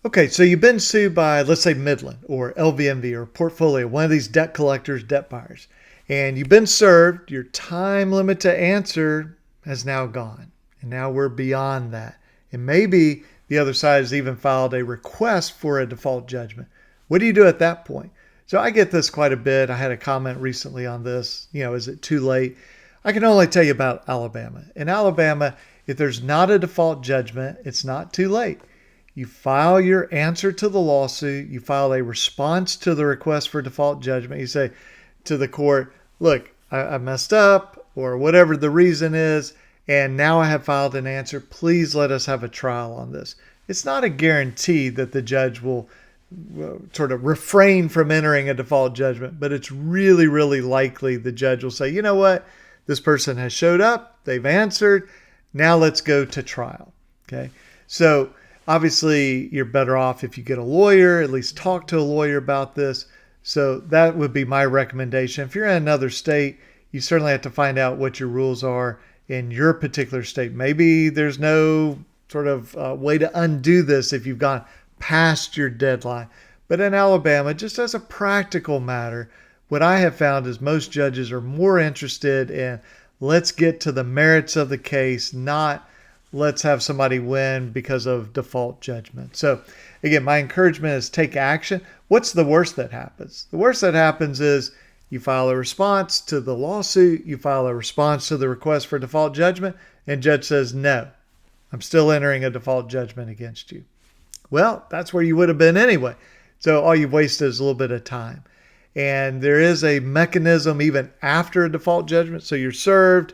Okay, so you've been sued by, let's say, Midland or LVMV or Portfolio, one of these debt collectors, debt buyers, and you've been served. Your time limit to answer has now gone, and now we're beyond that. And maybe the other side has even filed a request for a default judgment. What do you do at that point? So I get this quite a bit. I had a comment recently on this. Is it too late? I can only tell you about Alabama. In Alabama, if there's not a default judgment, it's not too late. You file your answer to the lawsuit. You file a response to the request for default judgment. You say to the court, look, I messed up or whatever the reason is, and now I have filed an answer. Please let us have a trial on this. It's not a guarantee that the judge will sort of refrain from entering a default judgment, but it's really, really likely the judge will say, you know what? This person has showed up. They've answered. Now let's go to trial. Okay. So obviously, you're better off if you get a lawyer, at least talk to a lawyer about this. So that would be my recommendation. If you're in another state, you certainly have to find out what your rules are in your particular state. Maybe there's no sort of way to undo this if you've gone past your deadline. But in Alabama, just as a practical matter, what I have found is most judges are more interested in let's get to the merits of the case, not let's have somebody win because of default judgment. So again, my encouragement is take action. What's the worst that happens? The worst that happens is you file a response to the lawsuit, you file a response to the request for default judgment, and judge says, no, I'm still entering a default judgment against you. Well, that's where you would have been anyway. So all you've wasted is a little bit of time. And there is a mechanism even after a default judgment. So you're served,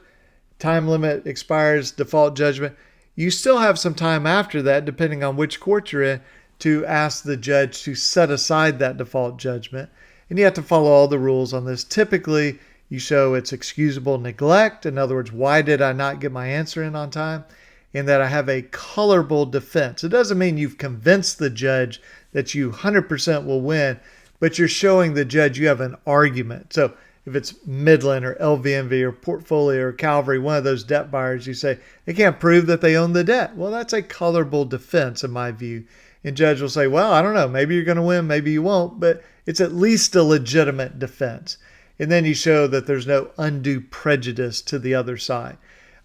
time limit expires, default judgment. You still have some time after that, depending on which court you're in, to ask the judge to set aside that default judgment. And you have to follow all the rules on this. Typically, you show it's excusable neglect. In other words, why did I not get my answer in on time? And that I have a colorable defense. It doesn't mean you've convinced the judge that you 100% will win, but you're showing the judge you have an argument. So if it's Midland or LVMV or Portfolio or Calvary, one of those debt buyers, you say, they can't prove that they own the debt. Well, that's a colorable defense in my view. And judge will say, well, I don't know, maybe you're going to win, maybe you won't, but it's at least a legitimate defense. And then you show that there's no undue prejudice to the other side.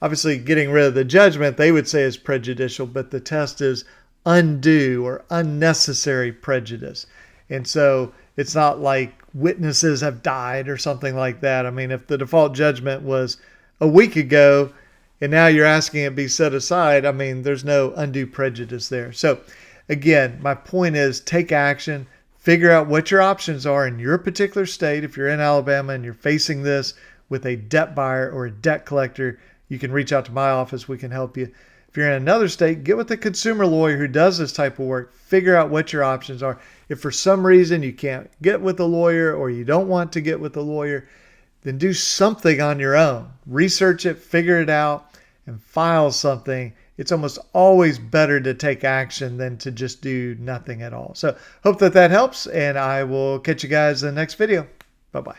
Obviously, getting rid of the judgment, they would say is prejudicial, but the test is undue or unnecessary prejudice. And so it's not like witnesses have died or something like that. I mean, if the default judgment was a week ago and now you're asking it be set aside, I mean, there's no undue prejudice there. So again, my point is take action, figure out what your options are in your particular state. If you're in Alabama and you're facing this with a debt buyer or a debt collector, you can reach out to my office. We can help you. If you're in another state, get with a consumer lawyer who does this type of work. Figure out what your options are. If for some reason you can't get with a lawyer or you don't want to get with a lawyer, then do something on your own. Research it, figure it out, and file something. It's almost always better to take action than to just do nothing at all. So hope that helps, and I will catch you guys in the next video. Bye-bye.